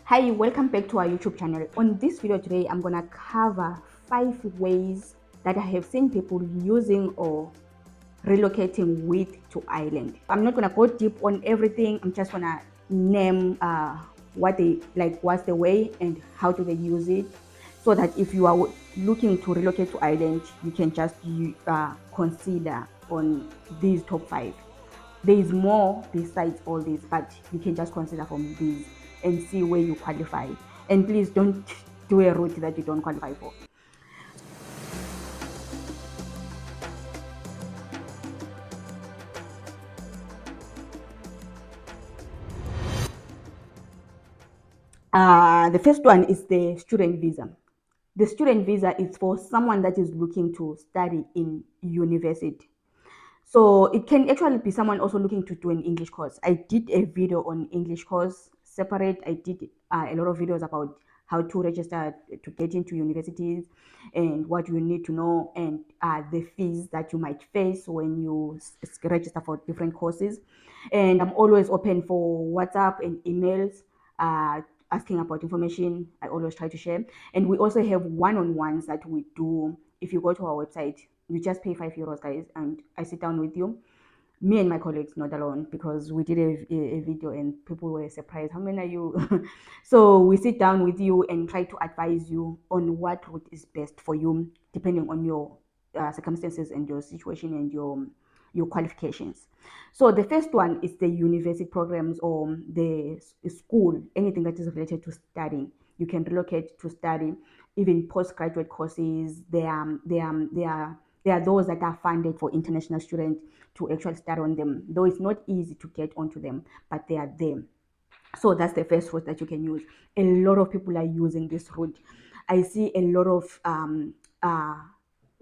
Hi, welcome back to our YouTube channel. On this video today, I'm gonna cover 5 ways that I have seen people using or relocating with to Ireland. I'm not gonna go deep on everything. I'm just gonna name what they like, what's the way and how do they use it, so that if you are looking to relocate to Ireland, you can just consider on these top 5. There is more besides all this, but you can just consider from these and see where you qualify. And please don't do a route that you don't qualify for. The first one is the student visa. The student visa is for someone that is looking to study in university. So it can actually be someone also looking to do an English course. I did a video on English course separate. I did a lot of videos about how to register to get into universities and what you need to know, and the fees that you might face when you register for different courses. And I'm always open for WhatsApp and emails, asking about information. I always try to share. And we also have one-on-ones that we do. If you go to our website, you just pay €5, guys, and I sit down with you, me and my colleagues, not alone, because we did a video and people were surprised, how many are you? So we sit down with you and try to advise you on what route is best for you, depending on your circumstances and your situation and your qualifications. So the first one is the university programs, or the school, anything that is related to studying. You can relocate to study, even postgraduate courses. There are those that are funded for international students to actually start on them, though it's not easy to get onto them, but they are there. So that's the first route that you can use. A lot of people are using this route. I see a lot of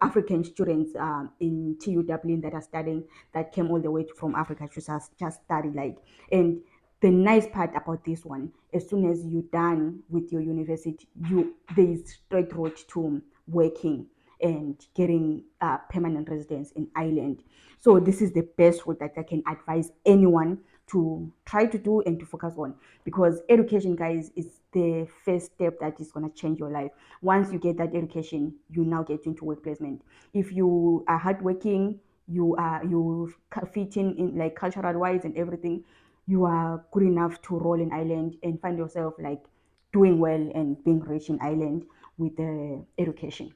African students in TU Dublin that are studying, that came all the way from Africa to just study, like. And the nice part about this one, as soon as you're done with your university, there is straight route to working and getting permanent residence in Ireland. So this is the best route that I can advise anyone to try to do and to focus on, because education, guys, is the first step that is going to change your life. Once you get that education, you now get into work placement. If you are hardworking, you fit in like cultural wise and everything, you are good enough to roll in Ireland and find yourself like doing well and being rich in Ireland with the education.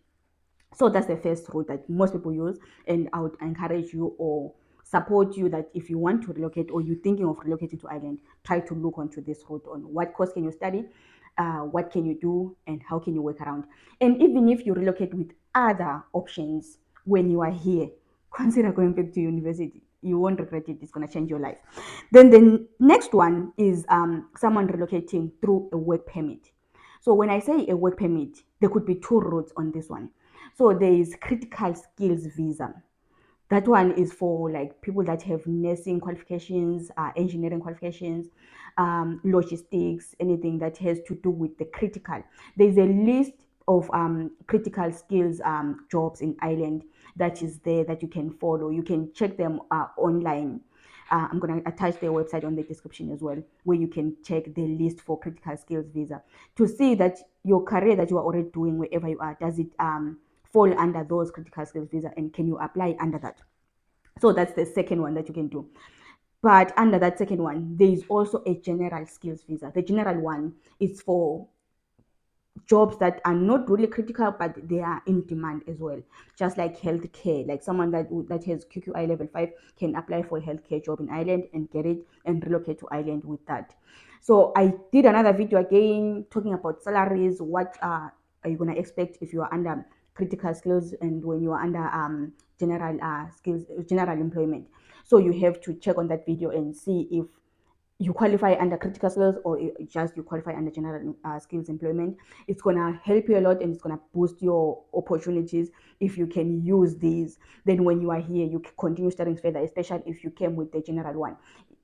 So that's the first route that most people use, and I would encourage you or support you that if you want to relocate or you're thinking of relocating to Ireland, try to look onto this route on what course can you study, what can you do, and how can you work around. And even if you relocate with other options when you are here, consider going back to university. You won't regret it. It's going to change your life. Then the next one is someone relocating through a work permit. So when I say a work permit, there could be 2 routes on this one. So there is critical skills visa. That one is for like people that have nursing qualifications, engineering qualifications, logistics, anything that has to do with the critical. There's a list of critical skills jobs in Ireland that is there that you can follow. You can check them online. I'm going to attach their website on the description as well, where you can check the list for critical skills visa to see that your career that you are already doing wherever you are, does it fall under those critical skills visa, and can you apply under that? So that's the second one that you can do. But under that second one, there is also a general skills visa. The general one is for jobs that are not really critical, but they are in demand as well. Just like healthcare, like someone that has QQI level 5 can apply for a healthcare job in Ireland and get it and relocate to Ireland with that. So I did another video again talking about salaries. What are you gonna expect if you are under critical skills and when you are under general skills, general employment? So you have to check on that video and see if you qualify under critical skills or just you qualify under general skills employment. It's going to help you a lot, and it's going to boost your opportunities if you can use these. Then when you are here, you can continue studying further, especially if you came with the general one.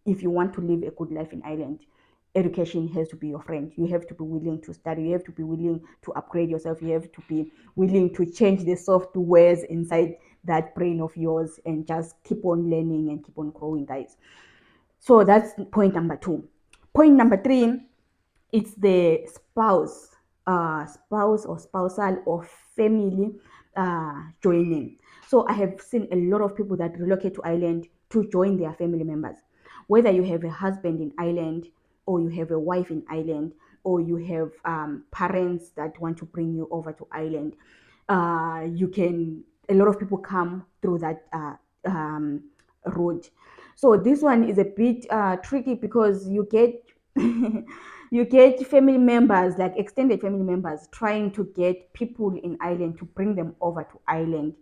If you want to live a good life in Ireland, education has to be your friend. You have to be willing to study, you have to be willing to upgrade yourself, you have to be willing to change the softwares inside that brain of yours and just keep on learning and keep on growing, guys. So that's point number 2. Point number 3 it's the spouse or spousal or family joining. So I have seen a lot of people that relocate to Ireland to join their family members. Whether you have a husband in Ireland, or you have a wife in Ireland, or you have parents that want to bring you over to Ireland, you can. A lot of people come through that road. So this one is a bit tricky because you get you get family members, like extended family members, trying to get people in Ireland to bring them over to Ireland.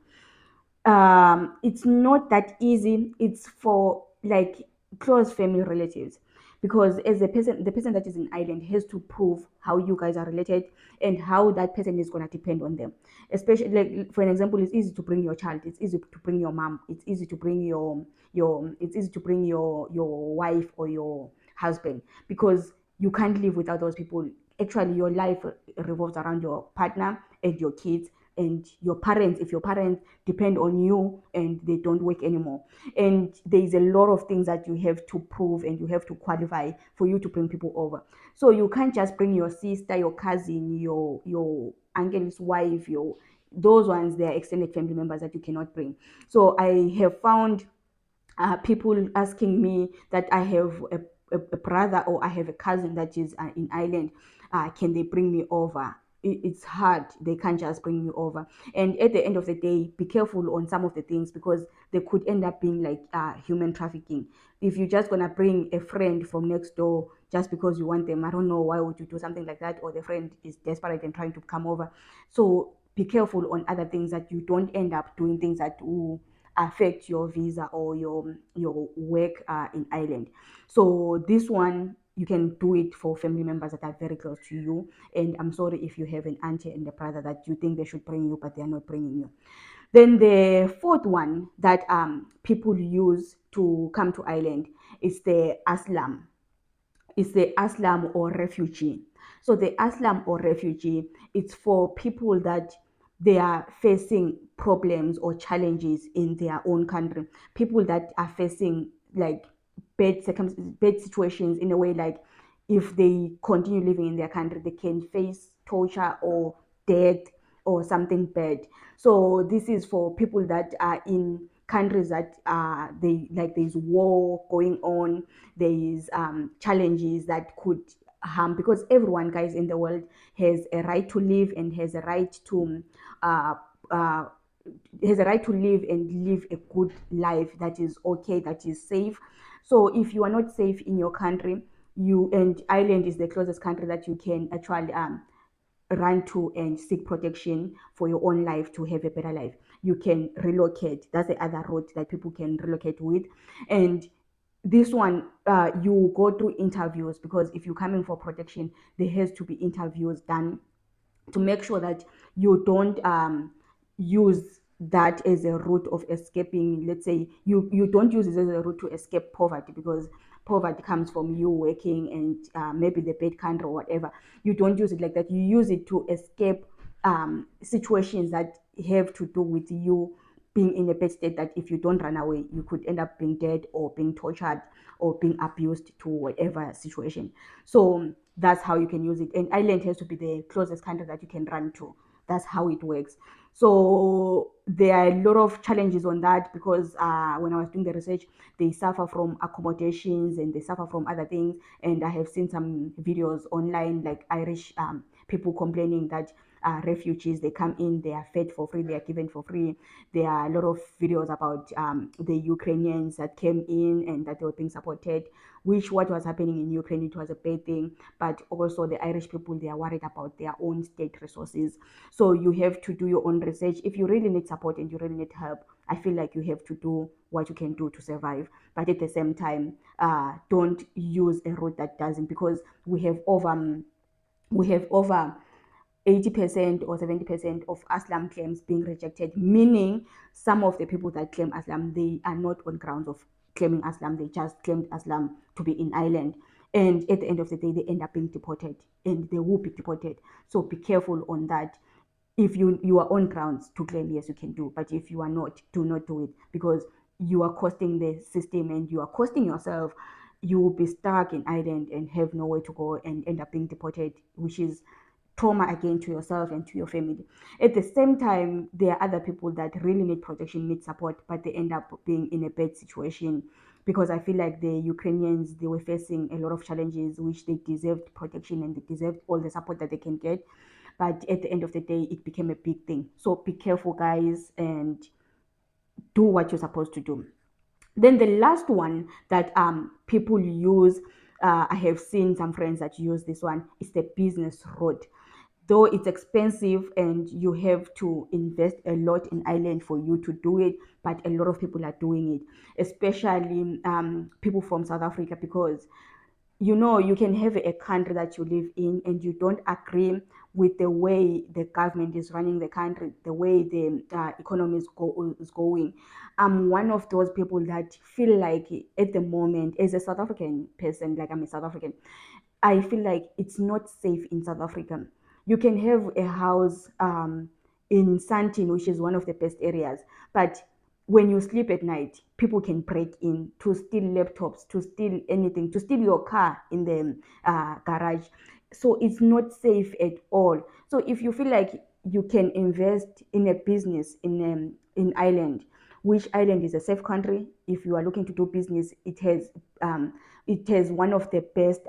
It's not that easy. It's for like close family relatives, because as the person that is in Ireland has to prove how you guys are related and how that person is going to depend on them. Especially, like, for an example, it's easy to bring your child, it's easy to bring your mom, it's easy to bring it's easy to bring your wife or your husband, because you can't live without those people. Actually, your life revolves around your partner and your kids and your parents, if your parents depend on you and they don't work anymore. And there's a lot of things that you have to prove and you have to qualify for you to bring people over. So you can't just bring your sister, your cousin, your uncle's wife, your those ones. They are extended family members that you cannot bring. So I have found people asking me that I have a brother or I have a cousin that is in Ireland. Can they bring me over? It's hard. They can't just bring you over. And at the end of the day, be careful on some of the things, because they could end up being like human trafficking. If you're just gonna bring a friend from next door just because you want them, I don't know why would you do something like that, or the friend is desperate and trying to come over. So be careful on other things, that you don't end up doing things that will affect your visa or your work in Ireland. So this one, you can do it for family members that are very close to you. And I'm sorry if you have an auntie and a brother that you think they should bring you, but they are not bringing you. Then the fourth one that people use to come to Ireland is the aslam. It's the aslam or refugee. So the aslam or refugee, it's for people that they are facing problems or challenges in their own country. People that are facing like bad situations, in a way, like if they continue living in their country, they can face torture or death or something bad. So this is for people that are in countries that they like there's war going on, there is challenges that could harm, because everyone, guys, in the world has a right to live and uh, uh, has a right to live and live a good life that is okay, that is safe. So if you are not safe in your country, you and Ireland is the closest country that you can actually run to and seek protection for your own life, to have a better life. You can relocate. That's the other route that people can relocate with. And this one, you go through interviews, because if you're coming for protection, there has to be interviews done to make sure that you don't use that as a route of escaping. Let's say you don't use it as a route to escape poverty, because poverty comes from you working and maybe the bad country or whatever. You don't use it like that. You use it to escape situations that have to do with you being in a bad state, that if you don't run away, you could end up being dead or being tortured or being abused to whatever situation. So that's how you can use it. And Ireland has to be the closest country that you can run to. That's how it works. So there are a lot of challenges on that, because when I was doing the research, they suffer from accommodations and they suffer from other things. And I have seen some videos online, like Irish people complaining that refugees, they come in, they are fed for free, they are given for free. There are a lot of videos about the Ukrainians that came in and that they were being supported, which what was happening in Ukraine, it was a bad thing. But also the Irish people, they are worried about their own state resources. So you have to do your own research. If you really need support and you really need help, I feel like you have to do what you can do to survive. But at the same time, don't use a route that doesn't, because we have over 80% or 70% of Aslam claims being rejected, meaning some of the people that claim Aslam, they are not on grounds of claiming Aslam, they just claimed Aslam to be in Ireland. And at the end of the day, they end up being deported, and they will be deported. So be careful on that. If you are on grounds to claim, yes, you can do. But if you are not, do not do it, because you are costing the system and you are costing yourself. you will be stuck in Ireland and have nowhere to go and end up being deported, which is trauma again to yourself and to your family. At the same time, there are other people that really need protection, need support, but they end up being in a bad situation, because I feel like the Ukrainians, they were facing a lot of challenges which they deserved protection and they deserved all the support that they can get. But at the end of the day, it became a big thing. So be careful, guys, and do what you're supposed to do. Then the last one that people use, I have seen some friends that use this one, is the business route. Though it's expensive and you have to invest a lot in Ireland for you to do it, but a lot of people are doing it, especially people from South Africa, because you can have a country that you live in and you don't agree with the way the government is running the country, the way the economy is going. I'm one of those people that feel like at the moment, as a South African person, like I'm a South African, I feel like it's not safe in South Africa. You can have a house in Sandton, which is one of the best areas, but when you sleep at night, people can break in to steal laptops, to steal anything, to steal your car in the garage. So it's not safe at all. So if you feel like you can invest in a business in Ireland, which Ireland is a safe country. If you are looking to do business, it has one of the best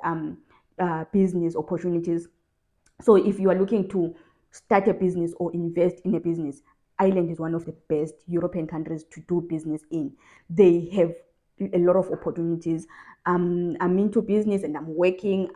business opportunities. So if you are looking to start a business or invest in a business, Ireland is one of the best European countries to do business in. They have a lot of opportunities. I'm into business and I'm working.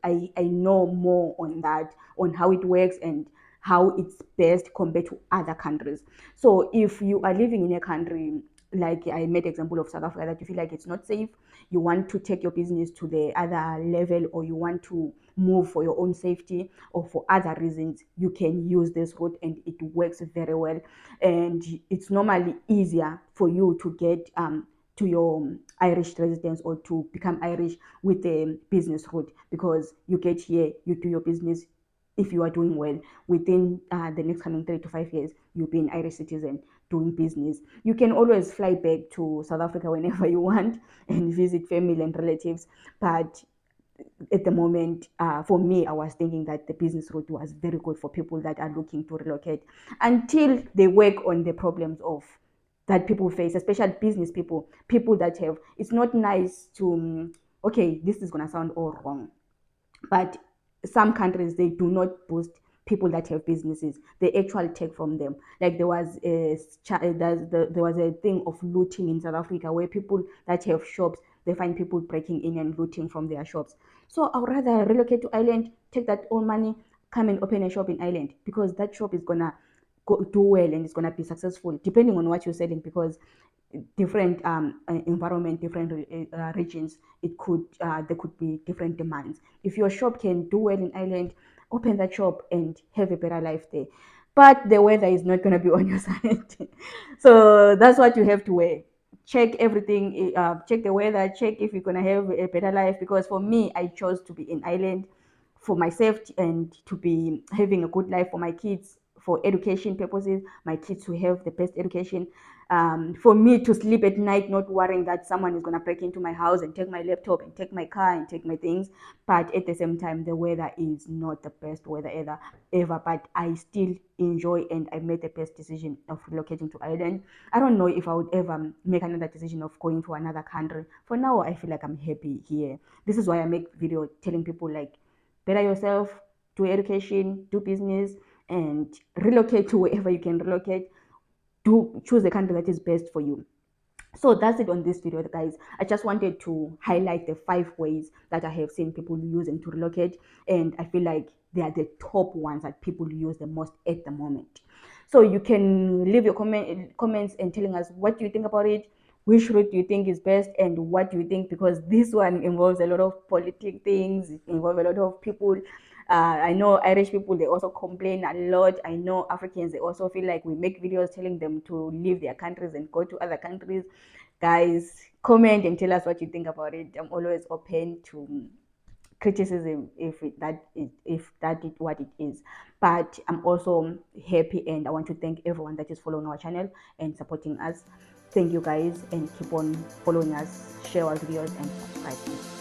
I know more on that, on how it works and how it's best compared to other countries. So if you are living in a country, like I made example of South Africa, that you feel like it's not safe, you want to take your business to the other level, or you want to move for your own safety or for other reasons, you can use this route and it works very well. And it's normally easier for you to get to your Irish residence or to become Irish with the business route, because you get here, you do your business. If you are doing well, within the next coming 3 to 5 years, you'll be an Irish citizen doing business. You can always fly back to South Africa whenever you want and visit family and relatives. But at the moment, for me, I was thinking that the business route was very good for people that are looking to relocate until they work on the problems of that people face, especially business people, people that have. It's not nice to. Okay, this is gonna sound all wrong, but some countries, they do not boost people that have businesses. They actually take from them. Like there was a thing of looting in South Africa, where people that have shops, they find people breaking in and looting from their shops. So I'd rather relocate to Ireland, take that own money, come and open a shop in Ireland, because that shop is gonna do well and it's gonna be successful, depending on what you're selling. Because different environment, different regions, it could there could be different demands. If your shop can do well in Ireland, open that shop and have a better life there. But the weather is not going to be on your side. So that's what you have to wear. Check everything, check the weather, check if you're going to have a better life. Because for me, I chose to be in Ireland for my safety and to be having a good life for my kids, for education purposes, my kids to have the best education. For me to sleep at night not worrying that someone is going to break into my house and take my laptop and take my car and take my things. But at the same time, the weather is not the best weather ever, but I still enjoy, and I made the best decision of relocating to Ireland. I don't know if I would ever make another decision of going to another country. For now, I feel like I'm happy here. This is why I make video telling people, like, better yourself, do education, do business, and relocate to wherever you can relocate. Do choose the country that is best for you. So that's it on this video, guys. I just wanted to highlight the 5 ways that I have seen people using to relocate, and I feel like they are the top ones that people use the most at the moment. So you can leave your comments and telling us what do you think about it, which route do you think is best, and what do you think, because this one involves a lot of politic things, it involves a lot of people. I know Irish people, they also complain a lot. I know Africans, they also feel like we make videos telling them to leave their countries and go to other countries. Guys, comment and tell us what you think about it. I'm always open to criticism if that is what it is. But I'm also happy, and I want to thank everyone that is following our channel and supporting us. Thank you guys, and keep on following us, share our videos, and subscribe.